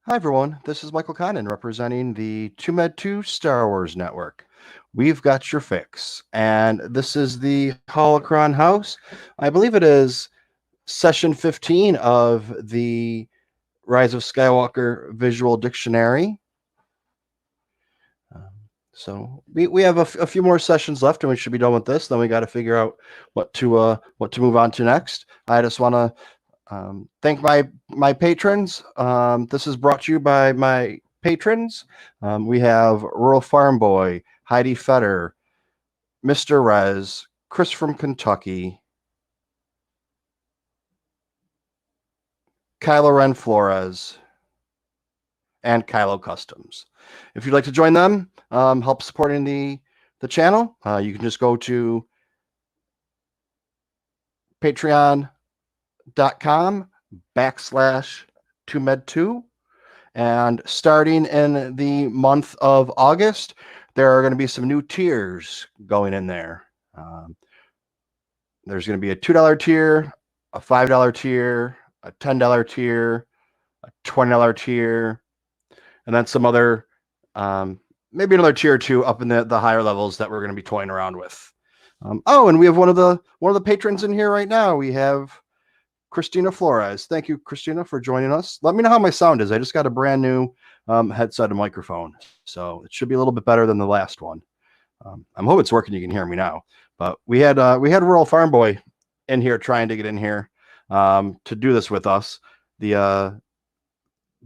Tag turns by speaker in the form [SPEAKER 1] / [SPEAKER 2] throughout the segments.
[SPEAKER 1] Hi, everyone. This is Michael Conan representing the TooMedToo Star Wars Network. We've got your fix. And this is the Holocron House. I believe it is session 15 of the Rise of Skywalker Visual Dictionary. So we have a few more sessions left, and we should be done with this. Then we got to figure out what to move on to next. I just want to thank my patrons. This is brought to you by my patrons. We have Rural Farm Boy, Heidi Fetter, Mr. Rez, Chris from Kentucky, Kylo Ren Flores, and Kylo Customs. If you'd like to join them, help supporting the channel, you can just go to patreon.com/TooMedToo. And starting in the month of August, there are going to be some new tiers going in there. There's going to be a $2 tier, a $5 tier, a $10 tier, a $20 tier, and then some other, maybe another tier or two up in the higher levels that we're going to be toying around with. And we have one of the patrons in here right now. We have Christina Flores. Thank you, Christina, for joining us. Let me know how my sound is. I just got a brand new headset and microphone, so it should be a little bit better than the last one. I'm hoping it's working. You can hear me now. But we had Rural Farm Boy in here trying to get in here to do this with us.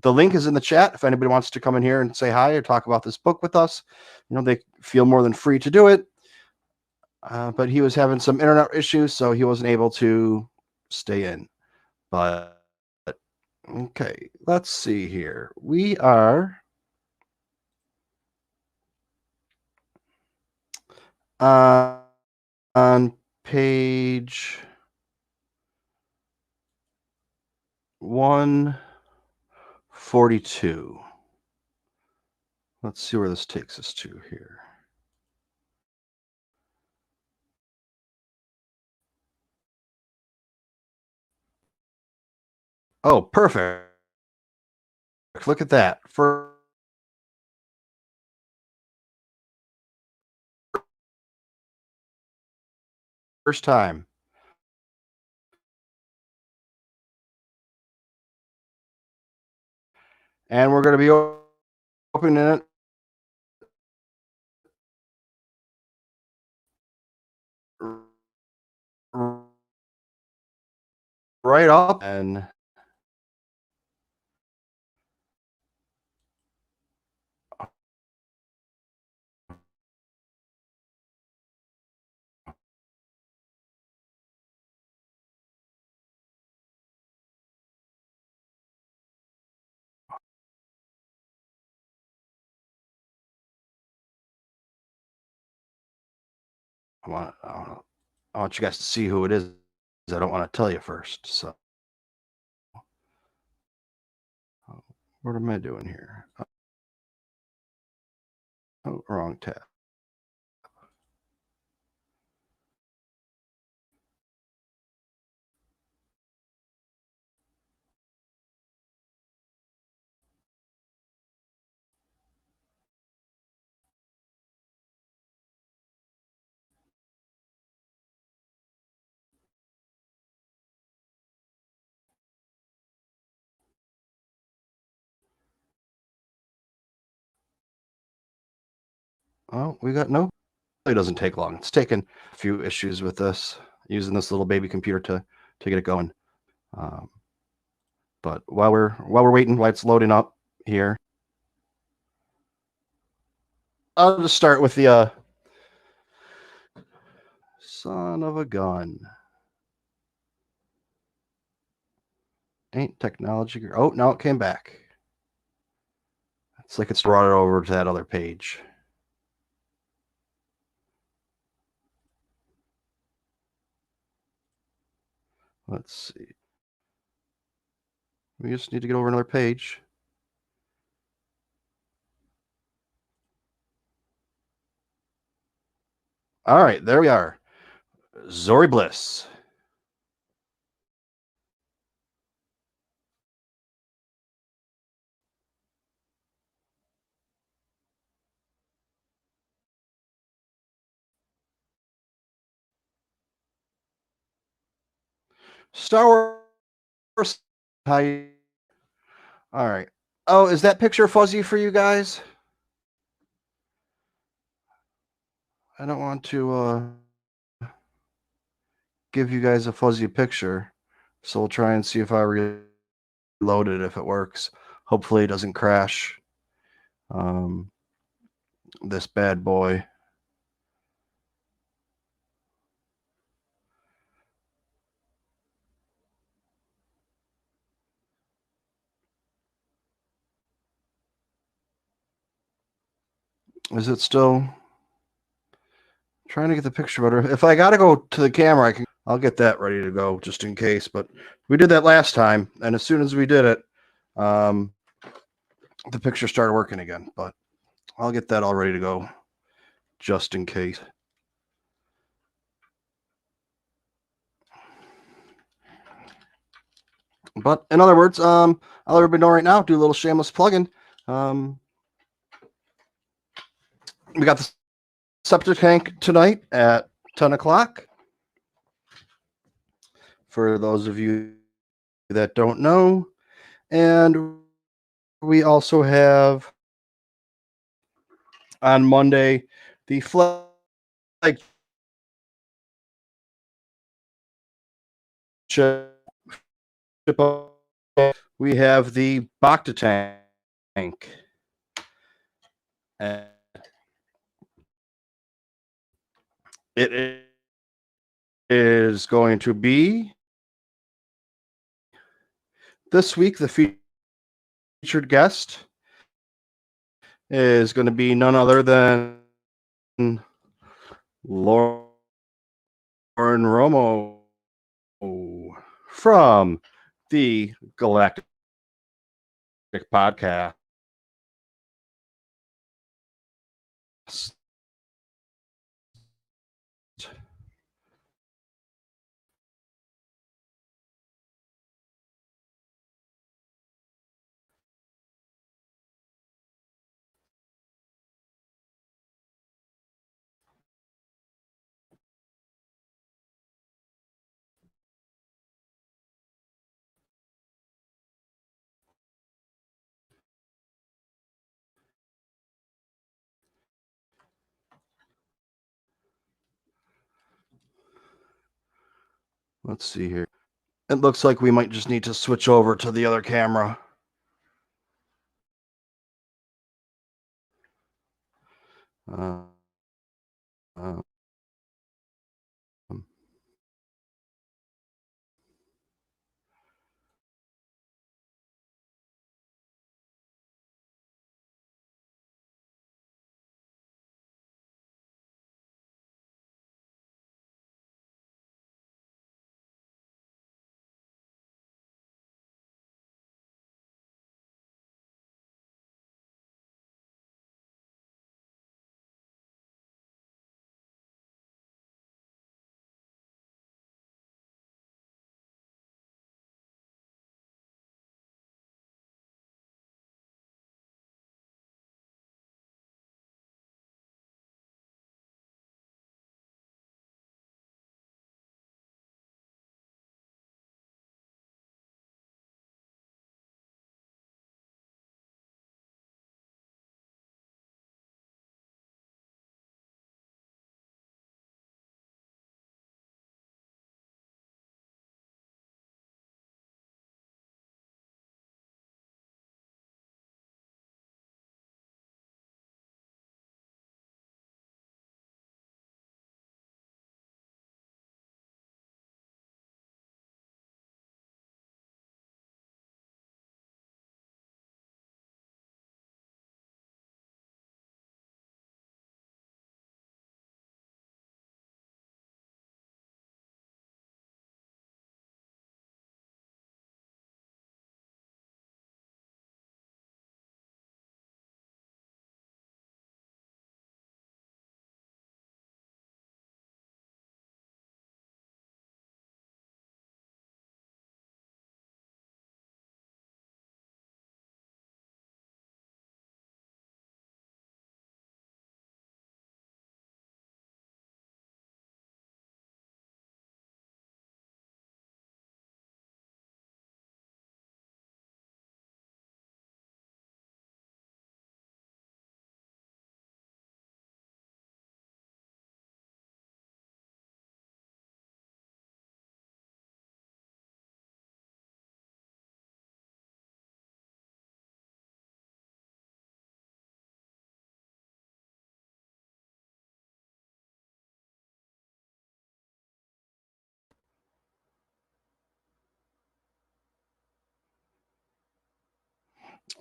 [SPEAKER 1] The link is in the chat. If anybody wants to come in here and say hi or talk about this book with us, they feel more than free to do it. But he was having some internet issues, so he wasn't able to stay in. But okay, let's see here. We are on page 142. Let's see where this takes us to here. Oh, perfect. Look at that. First time. And we're going to be opening it right up and I want you guys to see who it is. I don't want to tell you first. So what am I doing here? Oh, wrong tab. Oh, we got no. It doesn't take long. It's taken a few issues with this, using this little baby computer to get it going. But while we're waiting, while it's loading up here, I'll just start with the son of a gun. Ain't technology. Oh, no, it came back. It's like it's brought it over to that other page. Let's see. We just need to get over another page. All right, there we are. Zori Bliss. Star Wars. How you? All right. Oh, is that picture fuzzy for you guys? I don't want to give you guys a fuzzy picture, so we'll try and see if I reload it if it works. Hopefully, it doesn't crash. This bad boy. Is it still trying to get the picture better? If I gotta go to the camera, I'll get that ready to go just in case. But we did that last time, and as soon as we did it, the picture started working again. But I'll get that all ready to go just in case. But in other words, I'll let everybody know right now. Do a little shameless plug-in. We got the septic tank tonight at 10 o'clock. For those of you that don't know, and we also have on Monday the flag. We have the Bacta tank. And it is going to be this week. The featured guest is going to be none other than Lauren Romo from the Galactic Podcast. Let's see here. It looks like we might just need to switch over to the other camera. Uh,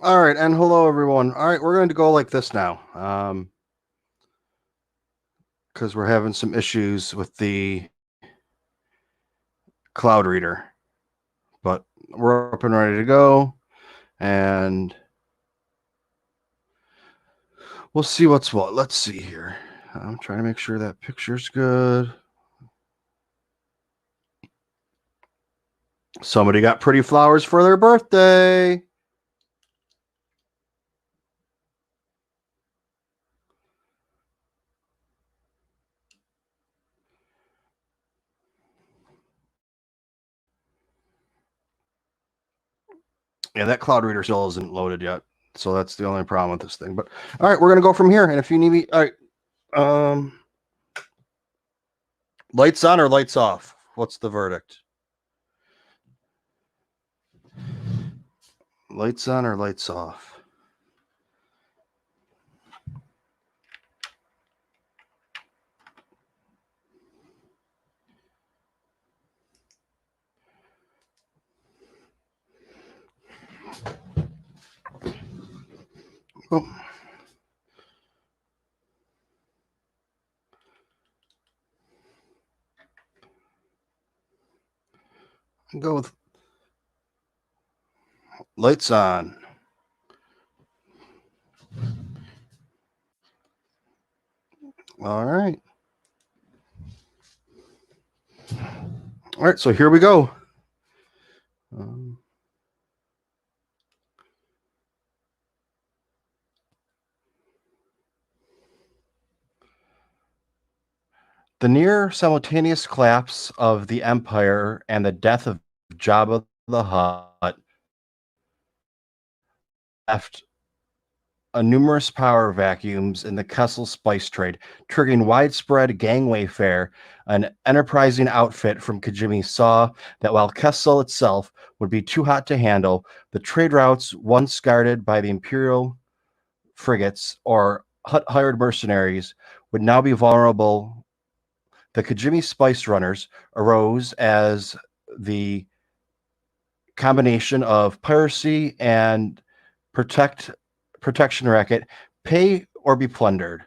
[SPEAKER 1] All right, and hello everyone. All right, we're going to go like this now, because we're having some issues with the cloud reader, but we're up and ready to go, and we'll see what's what. Let's see here. I'm trying to make sure that picture's good. Somebody got pretty flowers for their birthday. Yeah, that cloud reader still isn't loaded yet, so that's the only problem with this thing. But all right, we're gonna go from here. And if you need me, all right, lights on or lights off? What's the verdict? Lights on or lights off? Oh. Go with lights on. All right. All right, so here we go. The near simultaneous collapse of the Empire and the death of Jabba the Hutt left numerous power vacuums in the Kessel spice trade, triggering widespread gang warfare. An enterprising outfit from Kijimi saw that while Kessel itself would be too hot to handle, the trade routes once guarded by the Imperial frigates or Hutt-hired mercenaries would now be vulnerable. The Kijimi Spice Runners arose as the combination of piracy and protection racket, pay or be plundered.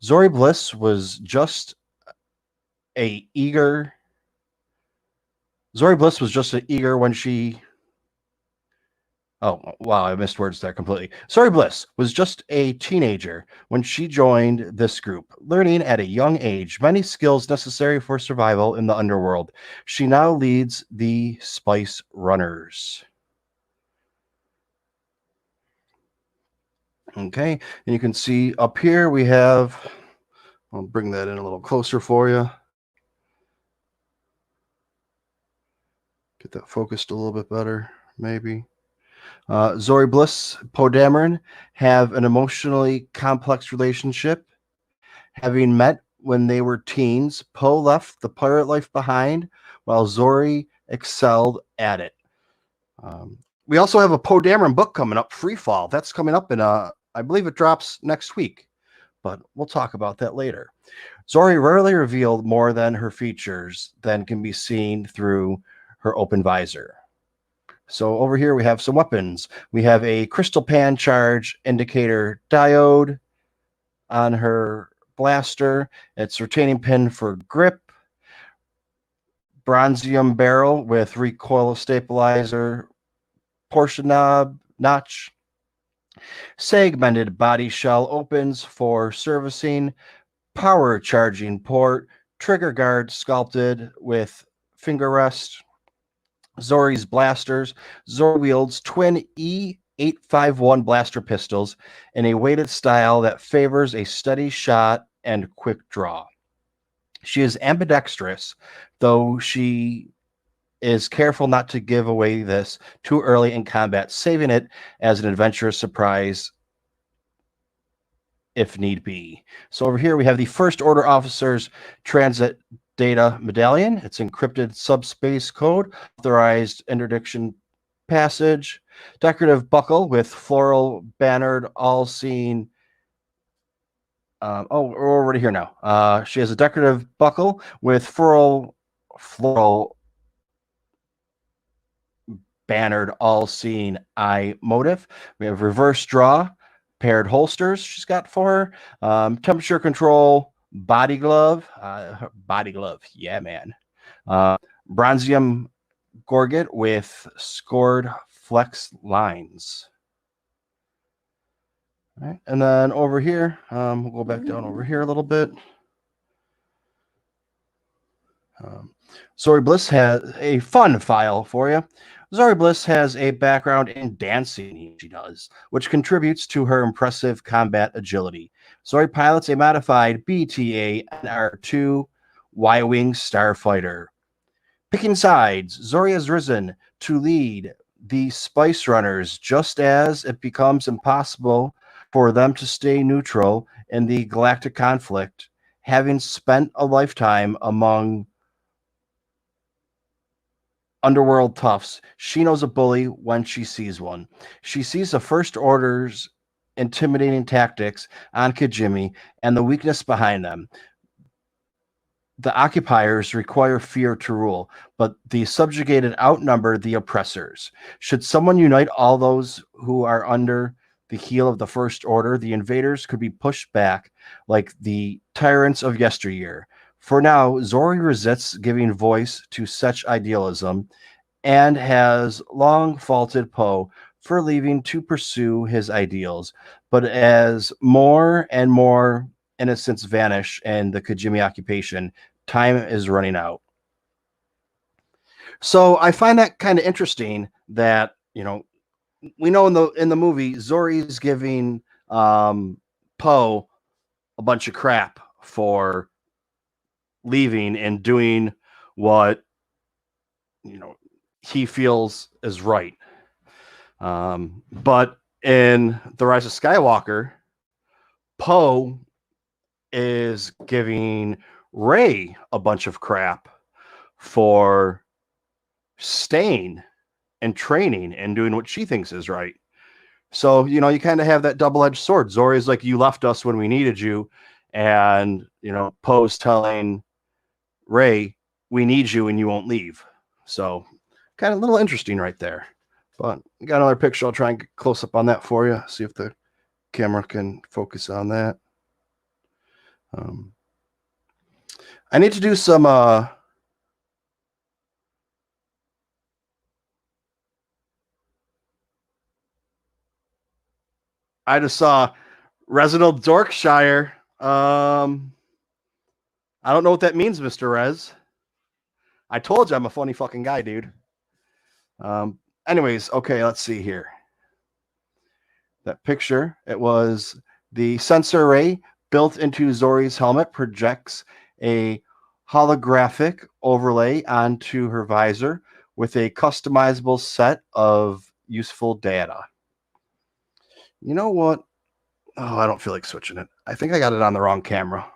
[SPEAKER 1] Zori Bliss was just a eager. Zori Bliss was just an eager when she. Oh, wow, I missed words there completely. Zori Bliss was just a teenager when she joined this group, learning at a young age many skills necessary for survival in the underworld. She now leads the Spice Runners. Okay, and you can see up here we have, I'll bring that in a little closer for you. Get that focused a little bit better, maybe. Zori Bliss, Poe Dameron have an emotionally complex relationship. Having met when they were teens, Poe left the pirate life behind while Zori excelled at it. We also have a Poe Dameron book coming up, Free Fall. That's coming up in, I believe it drops next week, but we'll talk about that later. Zori rarely revealed more than her features than can be seen through her open visor. So over here we have some weapons. We have a crystal pan charge indicator diode on her blaster. It's retaining pin for grip. Bronzium barrel with recoil stabilizer portion knob notch. Segmented body shell opens for servicing. Power charging port. Trigger guard sculpted with finger rest. Zori's blasters. Zori wields twin E851 blaster pistols in a weighted style that favors a steady shot and quick draw. She is ambidextrous, though she is careful not to give away this too early in combat, saving it as an adventurous surprise if need be. So over here we have the First Order Officer's Transit Data Medallion. It's encrypted subspace code, authorized interdiction passage, decorative buckle with floral bannered all-seeing. We're already here now. She has a decorative buckle with floral bannered all-seeing eye motif. We have reverse draw, paired holsters she's got for her, temperature control, body glove, yeah, man. Bronzium gorget with scored flex lines. All right, and then over here, we'll go back down over here a little bit. Zori Bliss has a fun file for you. Zori Bliss has a background in dancing, she does, which contributes to her impressive combat agility. Zori pilots a modified BTA NR2 Y-Wing starfighter. Picking sides, Zori has risen to lead the Spice Runners just as it becomes impossible for them to stay neutral in the galactic conflict, having spent a lifetime among underworld toughs. She knows a bully when she sees one. She sees the First Order's intimidating tactics on Kijimi and the weakness behind them. The occupiers require fear to rule, but the subjugated outnumber the oppressors. Should someone unite all those who are under the heel of the First Order, the invaders could be pushed back like the tyrants of yesteryear. For now, Zori resists giving voice to such idealism and has long faulted Poe for leaving to pursue his ideals. But as more and more innocents vanish in the Kijimi occupation, time is running out. So I find that kind of interesting that, you know, we know in the movie Zori's giving Poe a bunch of crap for leaving and doing what, you know, he feels is right. But in The Rise of Skywalker, Poe is giving Rey a bunch of crap for staying and training and doing what she thinks is right. So, you know, you kind of have that double-edged sword. Zori's like, you left us when we needed you. And, you know, Poe's telling Rey, we need you and you won't leave. So kind of a little interesting right there. But I got another picture. I'll try and get close up on that for you. See if the camera can focus on that. I need to do some I just saw Reginald Dorkshire. I don't know what that means, Mr. Rez. I told you I'm a funny fucking guy, dude. Anyways, okay, let's see here. That picture, it was the sensor array built into Zori's helmet projects a holographic overlay onto her visor with a customizable set of useful data. You know what? Oh, I don't feel like switching it. I think I got it on the wrong camera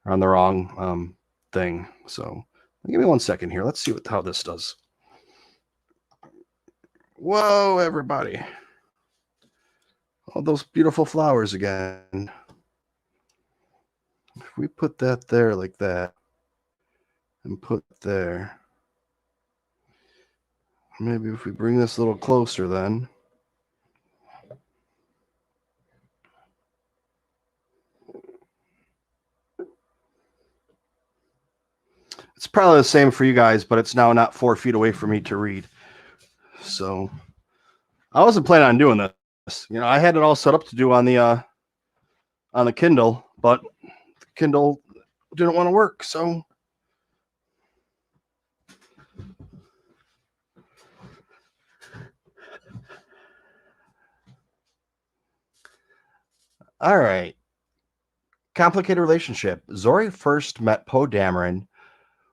[SPEAKER 1] or on the wrong thing. So give me 1 second here. Let's see how this does. Whoa, everybody. All those beautiful flowers again. If we put that there like that and put there, maybe if we bring this a little closer then. It's probably the same for you guys, but it's now not 4 feet away from me to read. So I wasn't planning on doing this. You know, I had it all set up to do on the Kindle, but the Kindle didn't want to work. So all right. Complicated relationship. Zori first met Poe Dameron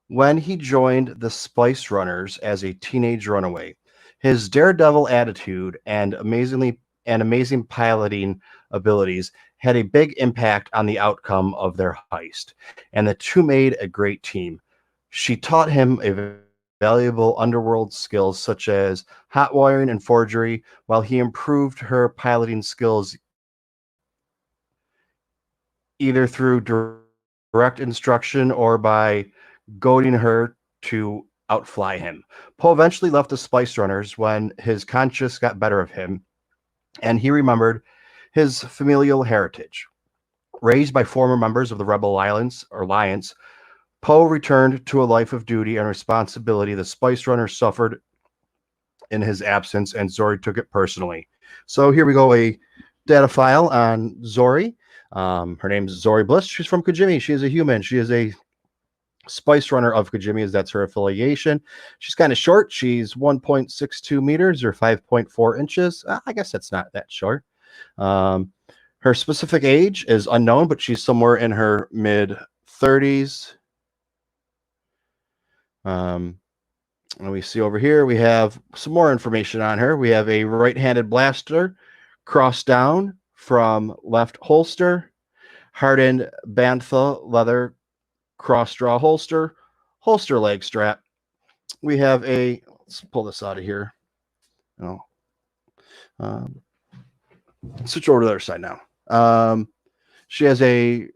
[SPEAKER 1] when he joined the Spice Runners as a teenage runaway. His daredevil attitude and amazing piloting abilities had a big impact on the outcome of their heist, and the two made a great team. She taught him valuable underworld skills such as hot wiring and forgery, while he improved her piloting skills either through direct instruction or by goading her to outfly him. Poe eventually left the Spice Runners when his conscience got better of him, and he remembered his familial heritage. Raised by former members of the Rebel Alliance, Poe returned to a life of duty and responsibility. The Spice Runners suffered in his absence, and Zori took it personally. So here we go, a data file on Zori. Her name is Zori Bliss. She's from Kijimi. She is a human. She is a Spice Runner of Kijimi, as that's her affiliation. She's kind of short. She's 1.62 meters or 5.4 inches. I guess that's not that short. Her specific age is unknown, but she's somewhere in her mid 30s. And we see over here, we have some more information on her. We have a right-handed blaster, cross down from left holster, hardened bantha leather cross-draw holster, holster leg strap. We have a, let's pull this out of here. Switch over to the other side now. She has a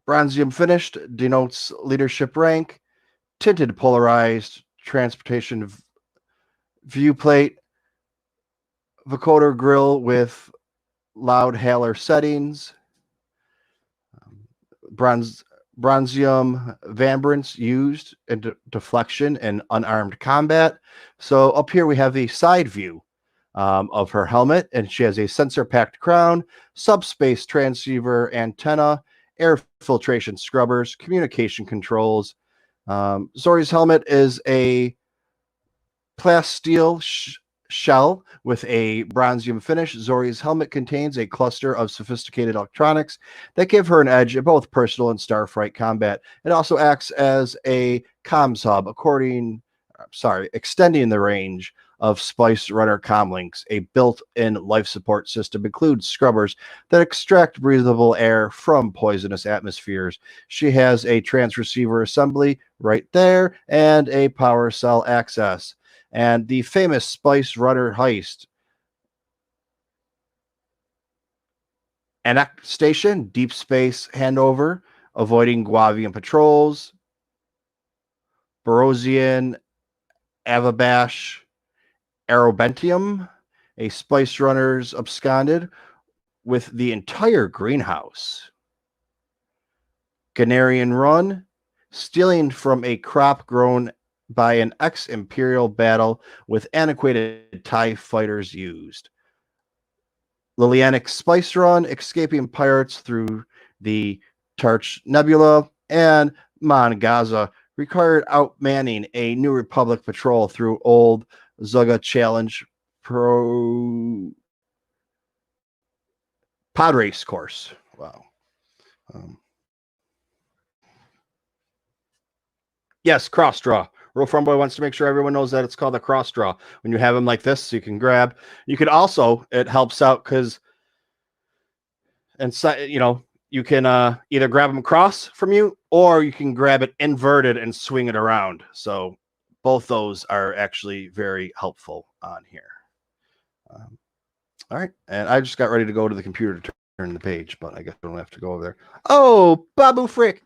[SPEAKER 1] bronzium finished, denotes leadership rank, tinted polarized transportation viewplate, vocoder grill with loud hailer settings, bronzium vambrance used in deflection and unarmed combat. So up here we have the side view of her helmet, and she has a sensor-packed crown, subspace transceiver antenna, air filtration scrubbers, communication controls. Zori's helmet is a plasteel shell with a bronzium finish. Zori's helmet contains a cluster of sophisticated electronics that give her an edge in both personal and starfight combat. It also acts as a comms hub, extending the range of Spice Runner comlinks. A built-in life support system includes scrubbers that extract breathable air from poisonous atmospheres. She has a transceiver assembly right there and a power cell access. And the famous Spice Runner heist. Anak Station, deep space handover, avoiding Guavian patrols. Borosian, Avabash, Aerobentium, a Spice Runners absconded with the entire greenhouse. Ganarian Run, stealing from a crop grown by an ex-Imperial battle with antiquated TIE fighters used. Lilianic Spice Run, escaping pirates through the Tarch Nebula, and Mon Gaza, required outmanning a New Republic patrol through Old Zugga Challenge Pro Pod Race course. Wow. Yes, cross draw. Real Front Boy wants to make sure everyone knows that it's called a cross draw. When you have them like this, you can grab. You could also, it helps out because, and you can either grab them across from you, or you can grab it inverted and swing it around. So both those are actually very helpful on here. All right, and I just got ready to go to the computer to turn the page, but I guess I don't have to go over there. Oh, Babu Frick!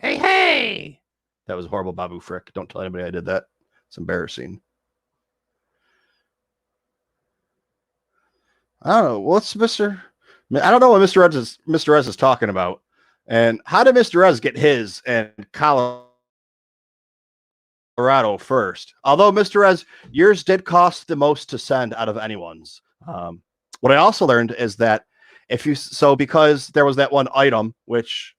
[SPEAKER 1] Hey! That was horrible, Babu Frick. Don't tell anybody I did that. It's embarrassing. I don't know. What's Mr. I don't know what Mr. Rez is talking about. And how did Mr. Rez get his in Colorado first? Although, Mr. Rez, yours did cost the most to send out of anyone's. What I also learned is that because there was that one item, which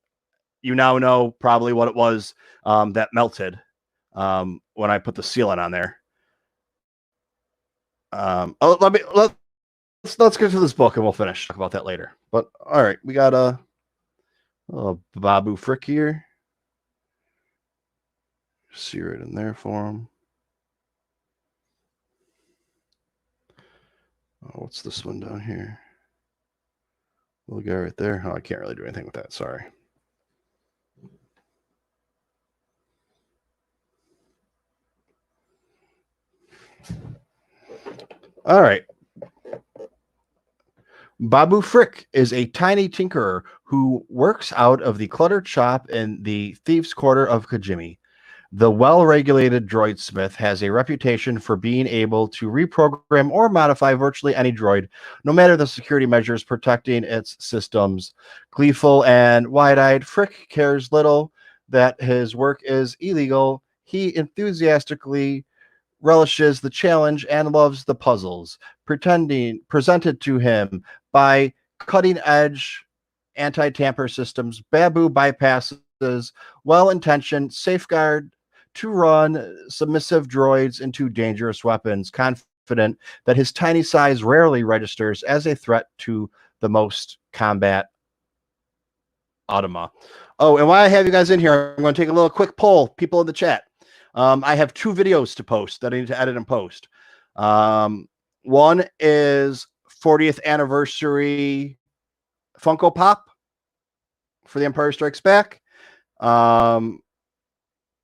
[SPEAKER 1] you now know probably what it was, that melted when I put the sealant on there. Let's get to this book and we'll finish. Talk about that later. But all right, we got a Babu Frick here. See right in there for him. Oh, what's this one down here? Little guy right there. Oh, I can't really do anything with that. Sorry. All right. Babu Frick is a tiny tinkerer who works out of the cluttered shop in the Thieves' Quarter of Kijimi. The well-regulated droid smith has a reputation for being able to reprogram or modify virtually any droid, no matter the security measures protecting its systems. Gleeful and wide-eyed, Frick cares little that his work is illegal. He enthusiastically relishes the challenge and loves the puzzles presented to him by cutting-edge anti-tamper systems. Babu bypasses well-intentioned safeguard to run submissive droids into dangerous weapons, confident that his tiny size rarely registers as a threat to the most combat automa. Oh, and while I have you guys in here, I'm going to take a little quick poll, people in the chat. I have 2 videos to post that I need to edit and post. One is 40th anniversary Funko Pop for The Empire Strikes Back.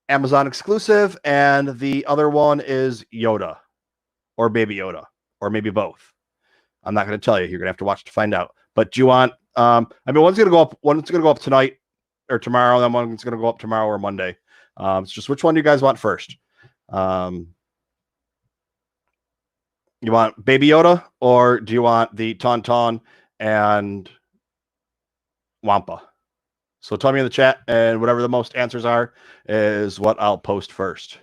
[SPEAKER 1] Amazon exclusive, and the other one is Yoda or Baby Yoda, or maybe both. I'm not going to tell you. You're going to have to watch to find out. But do you want? I mean, one's going to go up tonight or tomorrow, and then one's going to go up tomorrow or Monday. It's just which one do you guys want first? You want Baby Yoda, or do you want the Tauntaun and Wampa? So tell me in the chat, and whatever the most answers are is what I'll post first.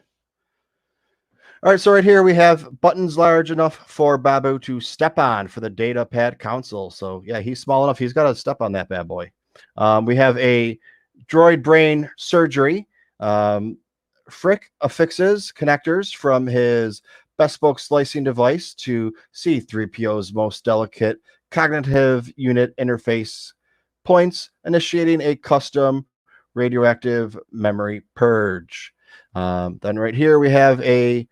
[SPEAKER 1] All right, so right here we have buttons large enough for Babu to step on for the data pad console. So yeah, he's small enough. He's got to step on that bad boy. We have a droid brain surgery. Frick affixes connectors from his bespoke slicing device to C-3PO's most delicate cognitive unit interface points, initiating a custom radioactive memory purge. Then right here we have a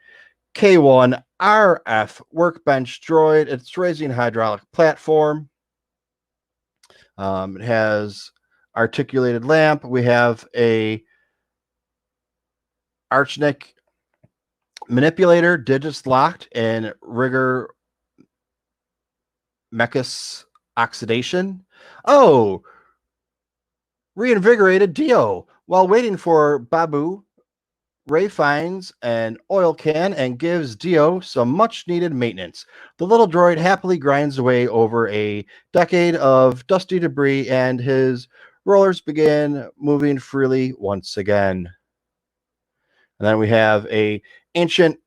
[SPEAKER 1] K1 RF Workbench droid. It's raising hydraulic platform. It has articulated lamp. We have a Archnick manipulator, digits locked, and rigor mechus oxidation. Oh, reinvigorated Dio. While waiting for Babu, Ray finds an oil can and gives Dio some much-needed maintenance. The little droid happily grinds away over a decade of dusty debris, and his rollers begin moving freely once again. And then we have a ancient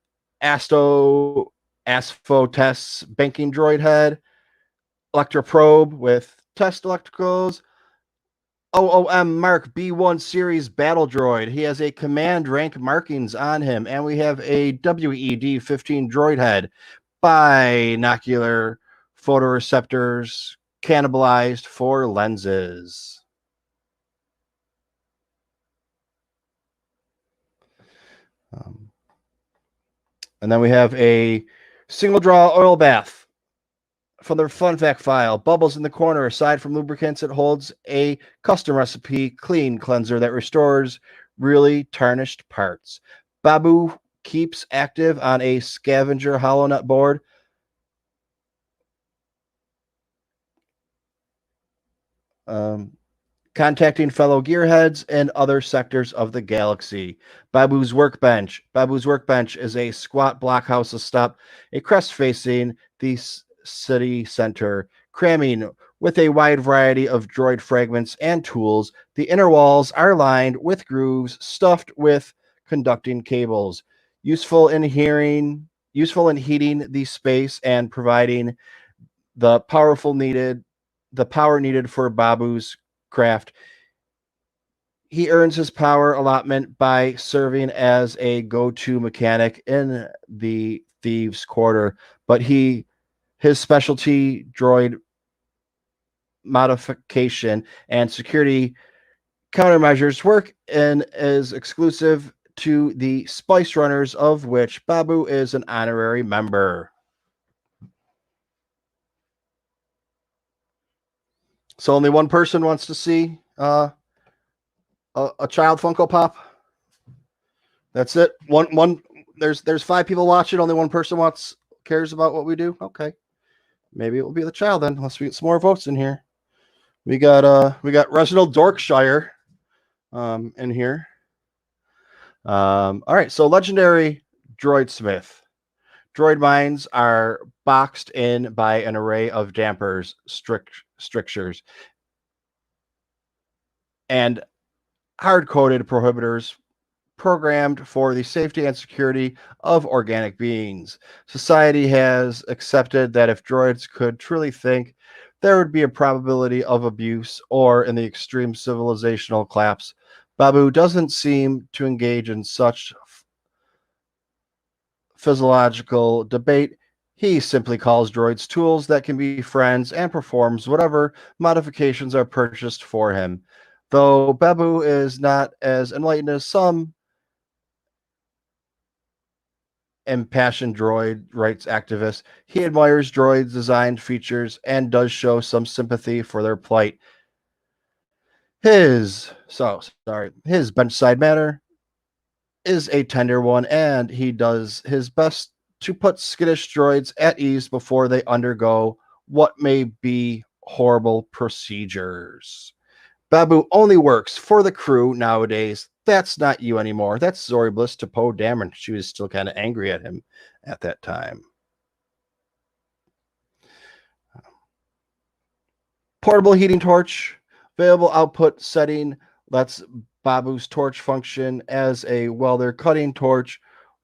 [SPEAKER 1] Aspho tests banking droid head, electroprobe with test electricals, OOM Mark B1 series battle droid. He has a command rank markings on him, and we have a WED-15 droid head, binocular photoreceptors cannibalized for lenses. And then we have a single draw oil bath from the fun fact file. Bubbles in the corner. Aside from lubricants, it holds a custom recipe clean cleanser that restores really tarnished parts. Babu keeps active on a scavenger HoloNet board. Contacting fellow gearheads and other sectors of the galaxy. Babu's Workbench. Babu's Workbench is a squat blockhouse atop a crest facing the city center, cramming with a wide variety of droid fragments and tools. The inner walls are lined with grooves stuffed with conducting cables, useful in heating the space and providing the power needed for Babu's craft. He earns his power allotment by serving as a go-to mechanic in the thieves' quarter, but his specialty droid modification and security countermeasures work and is exclusive to the Spice Runners, of which Babu is an honorary member. So only one person wants to see a child Funko Pop. That's it. One. There's 5 people watching. Only one person cares about what we do. Okay, maybe it will be the child then. Unless we get some more votes in here. We got Reginald Dorkshire in here. All right, so legendary droid smith. Droid minds are boxed in by an array of dampers, strictures, and hard-coded prohibitors programmed for the safety and security of organic beings. Society has accepted that if droids could truly think, there would be a probability of abuse or, in the extreme, civilizational collapse. Babu doesn't seem to engage in such physiological debate. He simply calls droids tools that can be friends and performs whatever modifications are purchased for him. Though Babu is not as enlightened as some impassioned droid rights activists, he admires droids' designed features and does show some sympathy for their plight. His benchside manner is a tender one, and he does his best to put skittish droids at ease before they undergo what may be horrible procedures. Babu only works for the crew nowadays. That's not you anymore. That's Zori Bliss to Poe Dameron. She was still kind of angry at him at that time. Portable heating torch. Available output setting lets Babu's torch function as a welder cutting torch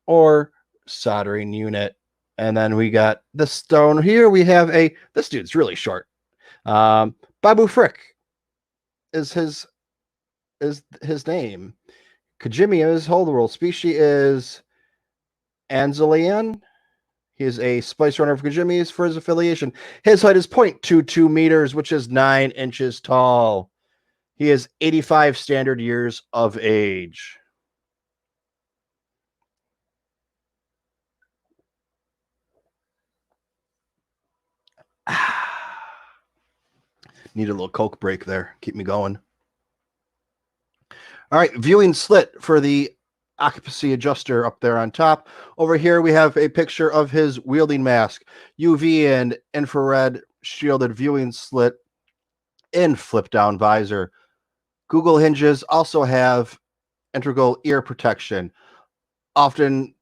[SPEAKER 1] or soldering unit. And then we got the stone here. We have this dude's really short. Babu Frick is his name. Kajimi is Holderworld. Species is Anzalian. He is a spice runner of Kajimi's for his affiliation. His height is 0.22 meters, which is 9 inches tall. He is 85 standard years of age. Need a little Coke break there. Keep me going. All right, viewing slit for the occupancy adjuster up there on top. Over here, we have a picture of his wielding mask, UV and infrared shielded viewing slit in flip down visor. Google hinges also have integral ear protection, often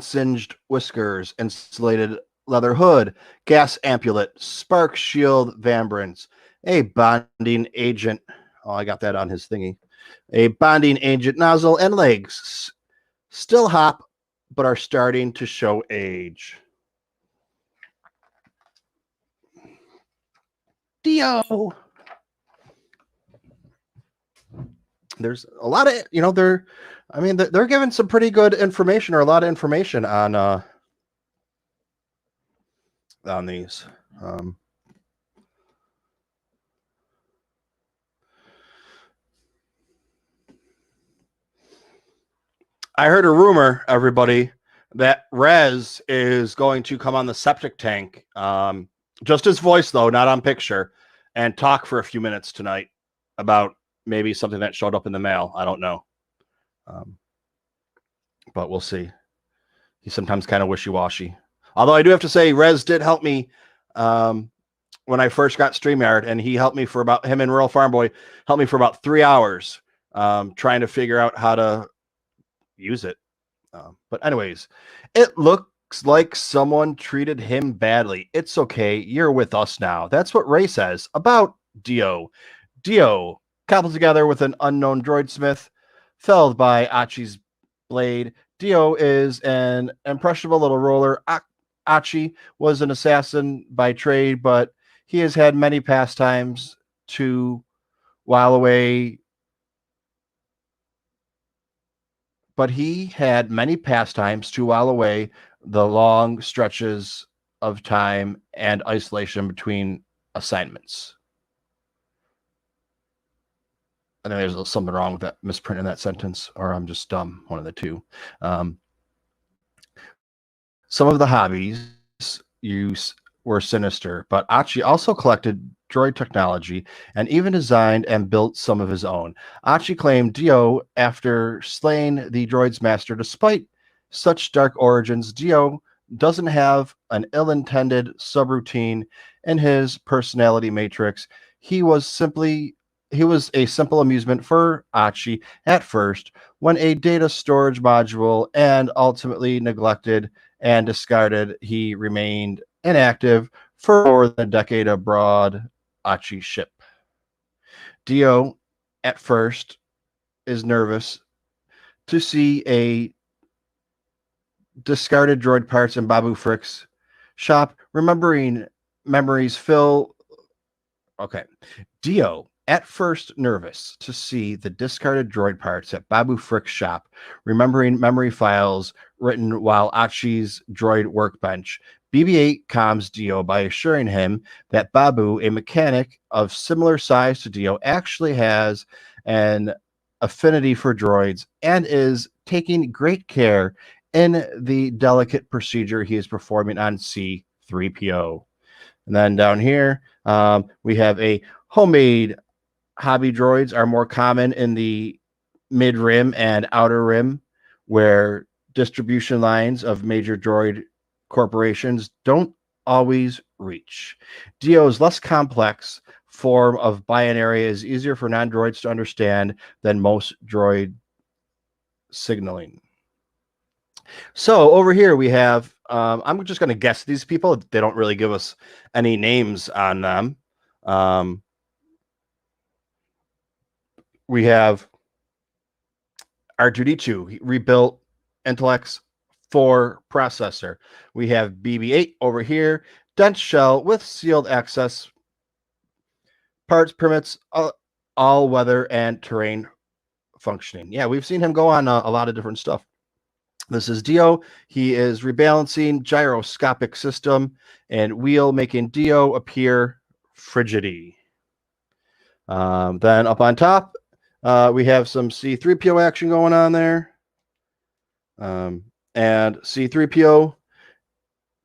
[SPEAKER 1] singed whiskers, insulated leather hood, gas ampullet, spark shield vambrance, a bonding agent. Oh, I got that on his thingy. A bonding agent nozzle and legs. Still hop, but are starting to show age. Dio. There's a lot of, they're giving some pretty good information, or a lot of information on these. I heard a rumor, everybody, that Rez is going to come on the septic tank, just his voice though, not on picture, and talk for a few minutes tonight about maybe something that showed up in the mail. I don't know, but we'll see. He's sometimes kind of wishy-washy. Although I do have to say, Rez did help me when I first got StreamYard, and he helped me for him and Rural Farm Boy helped me for about 3 hours trying to figure out how to use it. But anyways, it looks like someone treated him badly. It's okay. You're with us now. That's what Ray says about Dio. Dio, coupled together with an unknown droid smith, felled by Achi's blade. Dio is an impressionable little roller. Achi was an assassin by trade, but he has had many pastimes to while away. But he had many pastimes to while away the long stretches of time and isolation between assignments. I think there's something wrong with that misprint in that sentence, or I'm just dumb, one of the two. Some of the hobbies were sinister, but Achi also collected droid technology and even designed and built some of his own. Achi claimed Dio after slaying the droid's master. Despite such dark origins, Dio doesn't have an ill-intended subroutine in his personality matrix. He was simply he was a simple amusement for Achi at first, when a data storage module and ultimately neglected and discarded, he remained inactive for more than a decade aboard Achi ship. Dio, at first, is nervous to see a discarded droid parts in Babu Frick's shop, remembering memories fill. Okay. Dio, at first nervous to see the discarded droid parts at Babu Frick's shop, remembering memory files written while Achi's droid workbench. BB-8 calms Dio by assuring him that Babu, a mechanic of similar size to Dio, actually has an affinity for droids and is taking great care in the delicate procedure he is performing on C-3PO. And then down here, we have a homemade hobby droids are more common in the mid rim and outer rim, where distribution lines of major droid corporations don't always reach. Dio's less complex form of binary is easier for non-droids to understand than most droid signaling. So over here we have, I'm just going to guess these people. They don't really give us any names on them. We have R2D2, rebuilt Intellect's 4 processor. We have BB-8 over here, dense shell with sealed access, parts permits, all weather and terrain functioning. Yeah, we've seen him go on a lot of different stuff. This is Dio. He is rebalancing gyroscopic system and wheel, making Dio appear frigidity. Then up on top, we have some C-3PO action going on there. And C-3PO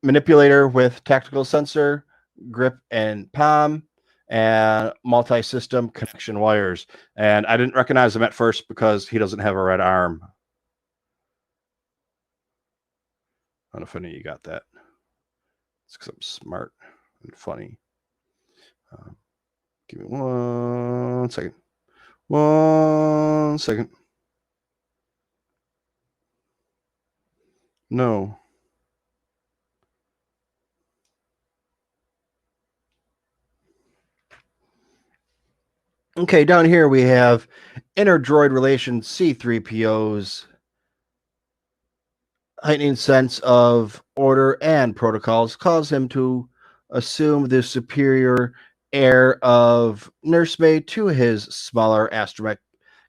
[SPEAKER 1] manipulator with tactical sensor, grip and palm, and multi-system connection wires. And I didn't recognize him at first because he doesn't have a red arm. I don't know if any of you got that. It's because I'm smart and funny. Give me 1 second. 1 second. No. Okay, down here we have inter-droid relations C-3PO's heightening sense of order and protocols cause him to assume the superior air of nursemaid to his smaller astromech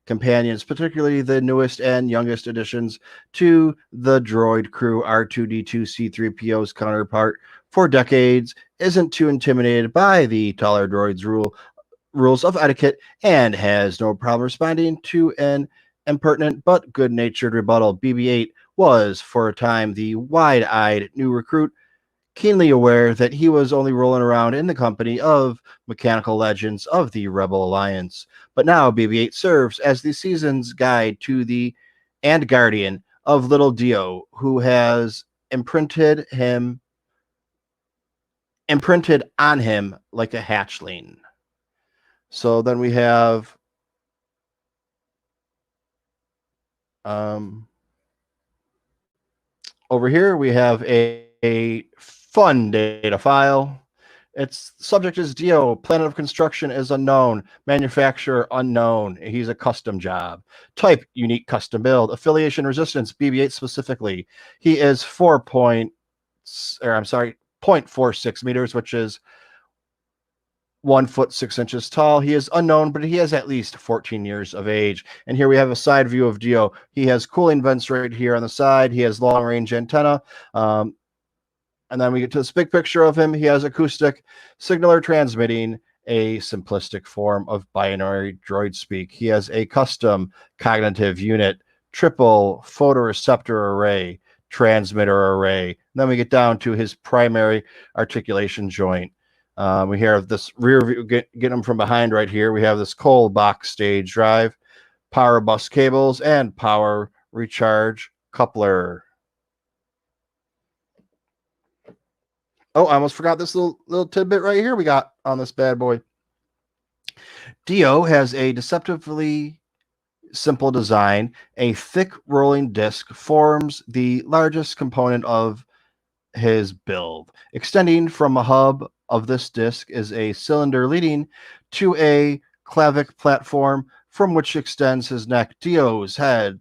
[SPEAKER 1] companions, particularly the newest and youngest additions to the droid crew. R2D2 C-3PO's counterpart for decades isn't too intimidated by the taller droid's rules of etiquette and has no problem responding to an impertinent but good-natured rebuttal. BB-8 was, for a time, the wide-eyed new recruit, keenly aware that he was only rolling around in the company of mechanical legends of the Rebel Alliance. But now BB-8 serves as the season's guide to the and guardian of little Dio, who has imprinted on him like a hatchling. So then we have over here we have a fun data file. Its subject is Dio. Planet of construction is unknown. Manufacturer unknown. He's a custom job. Type unique custom build. Affiliation resistance BB-8 specifically. He is 0.46 meters, which is 1 foot 6 inches tall. He is unknown, but he has at least 14 years of age. And here we have a side view of Dio. He has cooling vents right here on the side. He has long range antenna. And then we get to this big picture of him. He has acoustic signaler transmitting a simplistic form of binary droid speak. He has a custom cognitive unit, triple photoreceptor array, transmitter array. And then we get down to his primary articulation joint. We have this rear view, get them from behind right here. We have this cold box stage drive, power bus cables, and power recharge coupler. Oh, I almost forgot this little tidbit right here we got on this bad boy. Dio has a deceptively simple design. A thick rolling disc forms the largest component of his build. Extending from a hub of this disc is a cylinder leading to a clavic platform from which extends his neck. Dio's head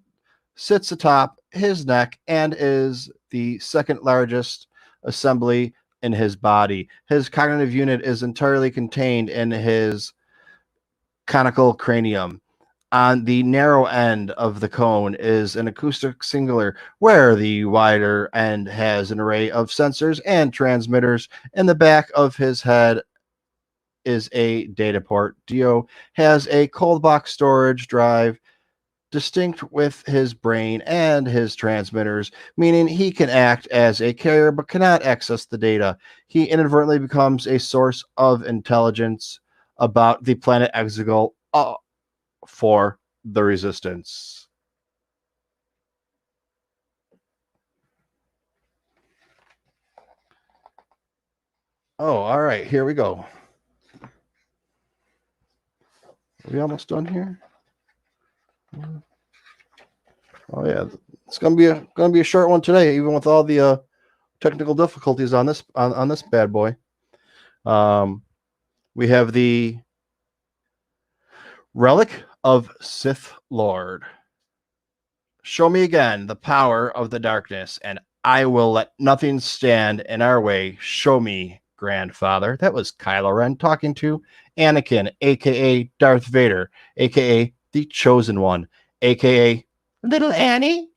[SPEAKER 1] sits atop his neck and is the second largest assembly in his body. His cognitive unit is entirely contained in his conical cranium. On the narrow end of the cone is an acoustic singular, where the wider end has an array of sensors and transmitters. In the back of his head is a data port. Dio has a cold box storage drive distinct with his brain and his transmitters, meaning he can act as a carrier but cannot access the data. He inadvertently becomes a source of intelligence about the planet Exegol for the Resistance. Oh, all right, here we go. Are we almost done here? Oh yeah, it's gonna be a short one today, even with all the technical difficulties on this on this bad boy. We have the Relic of Sith Lord. Show me again the power of the darkness, and I will let nothing stand in our way. Show me, grandfather. That was Kylo Ren talking to Anakin, aka Darth Vader, aka the Chosen One, aka Little Annie.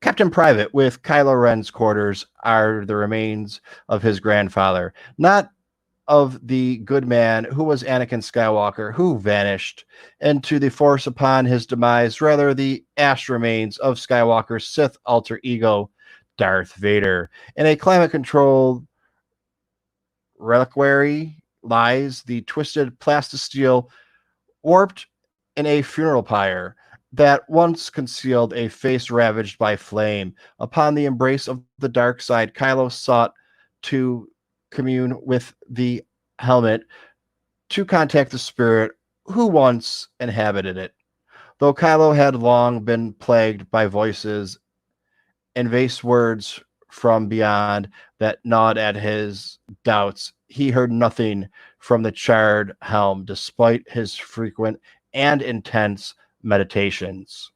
[SPEAKER 1] Captain Private with Kylo Ren's quarters are the remains of his grandfather, not of the good man who was Anakin Skywalker, who vanished into the Force upon his demise, rather the ash remains of Skywalker's Sith alter ego, Darth Vader. In a climate-controlled reliquary lies the twisted plastisteel warped in a funeral pyre that once concealed a face ravaged by flame. Upon the embrace of the dark side, Kylo sought to commune with the helmet to contact the spirit who once inhabited it. Though Kylo had long been plagued by voices and vase words from beyond that gnawed at his doubts, he heard nothing from the charred helm despite his frequent and intense meditations.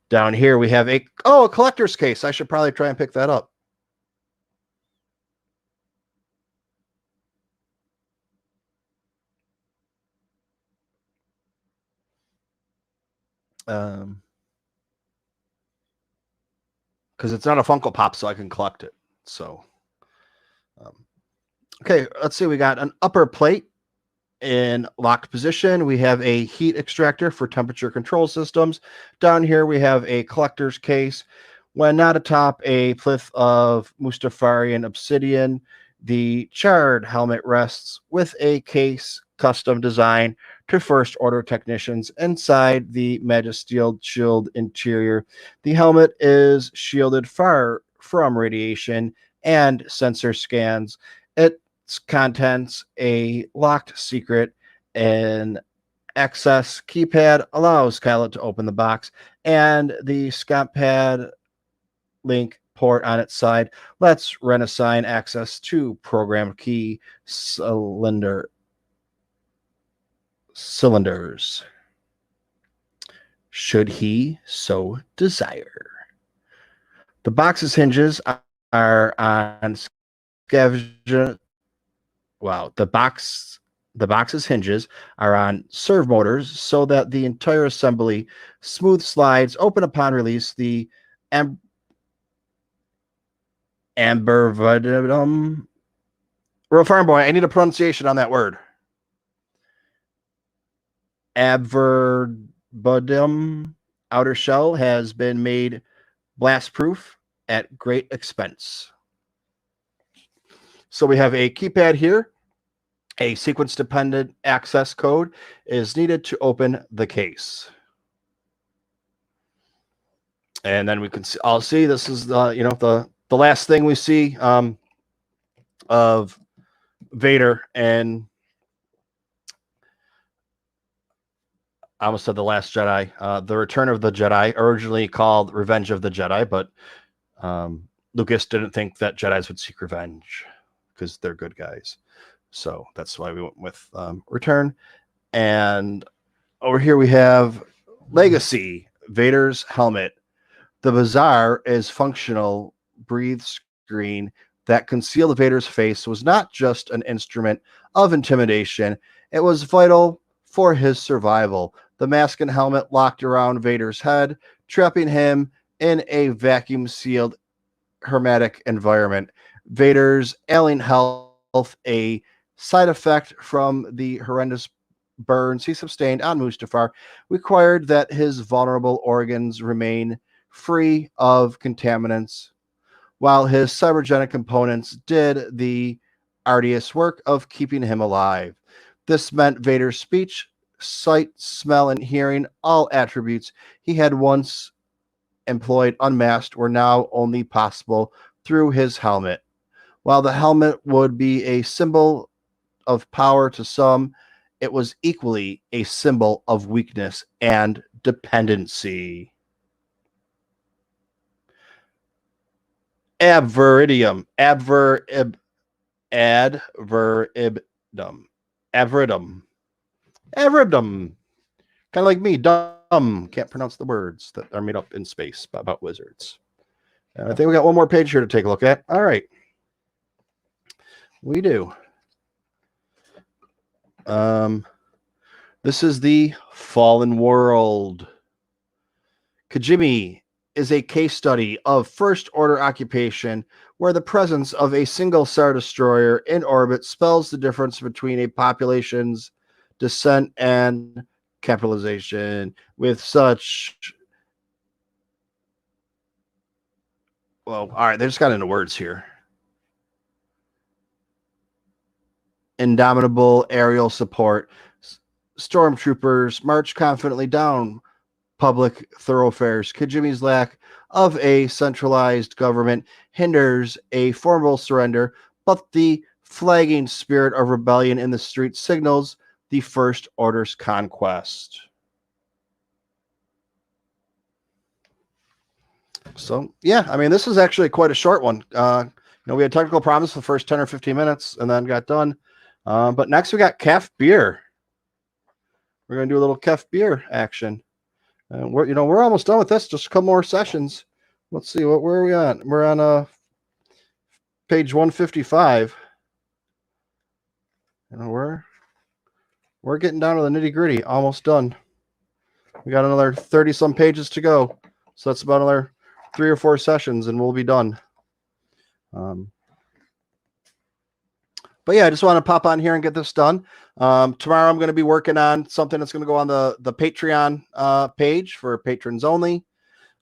[SPEAKER 1] Down here we have a collector's case. I should probably try and pick that up. Because it's not a Funko Pop, so I can collect it. So, okay, let's see. We got an upper plate in locked position. We have a heat extractor for temperature control systems. Down here, we have a collector's case. When not atop a plinth of Mustafarian obsidian, the charred helmet rests with a case custom design to first order technicians inside the Magisteel shield interior. The helmet is shielded far from radiation and sensor scans. Its contents, a locked secret, an access keypad allows Kylo to open the box, and the SCOP pad link port on its side lets Ren assign access to program key cylinders. Should he so desire. The box's hinges are on scavenger. Wow, the box's hinges are on servo motors so that the entire assembly smooth slides open upon release. The ambervadum. Real farm boy, I need a pronunciation on that word. Abverbudum outer shell has been made blast proof at great expense. So we have a keypad here. A sequence dependent access code is needed to open the case. And then we can see, I'll see this is the last thing we see of Vader and I almost said The Last Jedi. The Return of the Jedi, originally called Revenge of the Jedi, but Lucas didn't think that Jedis would seek revenge because they're good guys. So that's why we went with Return. And over here we have Legacy, Vader's helmet. The Bazaar is functional breathe screen that concealed Vader's face was not just an instrument of intimidation, it was vital for his survival. The mask and helmet locked around Vader's head, trapping him in a vacuum sealed hermetic environment. Vader's ailing health, a side effect from the horrendous burns he sustained on Mustafar, required that his vulnerable organs remain free of contaminants, while his cybergenic components did the arduous work of keeping him alive. This meant Vader's speech, sight, smell, and hearing, all attributes he had once employed unmasked, were now only possible through his helmet. While the helmet would be a symbol of power to some, it was equally a symbol of weakness and dependency. Adveridum. Adveridum. Adveridum. Kind of like me, dumb. Can't pronounce the words that are made up in space about wizards. And I think we got one more page here to take a look at. All right. We do. This is the Fallen World. Kijimi is a case study of First Order occupation where the presence of a single Star Destroyer in orbit spells the difference between a population's descent and capitalization. With such... Well, all right, they just got into words here. Indomitable aerial support. Stormtroopers march confidently down public thoroughfares. Kijimi's lack of a centralized government hinders a formal surrender, but the flagging spirit of rebellion in the street signals the First Order's conquest. So, yeah, I mean, this is actually quite a short one. We had technical problems for the first 10 or 15 minutes and then got done. But next we got Kef Beer. We're going to do a little Kef Beer action. And we're almost done with this. Just a couple more sessions. Let's see, where are we on? We're on page 155. We're getting down to the nitty gritty. Almost done. We got another 30 some pages to go. So that's about another 3 or 4 sessions and we'll be done. But yeah, I just want to pop on here and get this done. Tomorrow I'm going to be working on something that's going to go on the Patreon page for patrons only.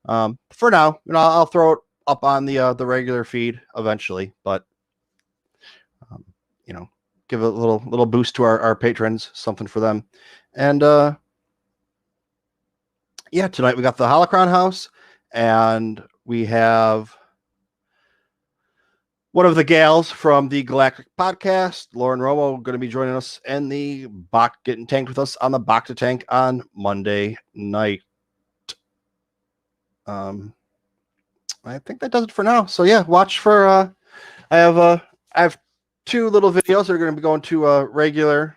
[SPEAKER 1] For now, I'll throw it up on the regular feed eventually, but give a little boost to our patrons, something for them. And yeah, tonight we got the Holocron house, and we have one of the gals from the Galactic Podcast, Lauren Romo, going to be joining us in the getting tanked with us on the Bacta tank on Monday night. I think that does it for now. So yeah, watch for. I have 2 little videos that are going to be going to regular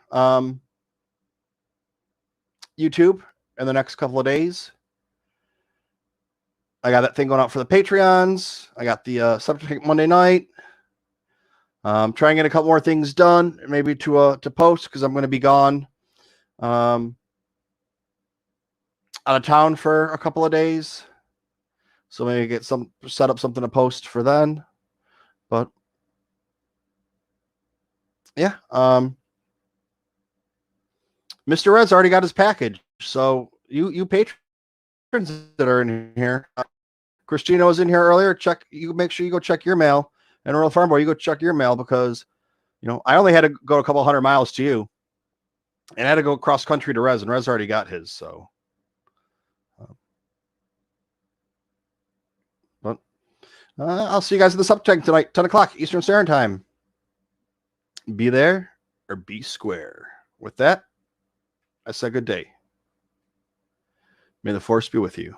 [SPEAKER 1] YouTube in the next couple of days. I got that thing going out for the Patreons. I got the subject Monday night. Try and get a couple more things done, maybe to post, because I'm going to be gone out of town for a couple of days. So maybe set up something to post for then. But yeah, Mr. Red's already got his package. So you patrons that are in here, Christina was in here earlier. You make sure you go check your mail. And Earl Farm Boy, you go check your mail because, I only had to go a couple 100 miles to you, and I had to go cross country to Rez, and Rez already got his. So, but I'll see you guys in the subtank tonight, 10 o'clock Eastern Standard Time. Be there or be square. With that, I say good day. May the Force be with you.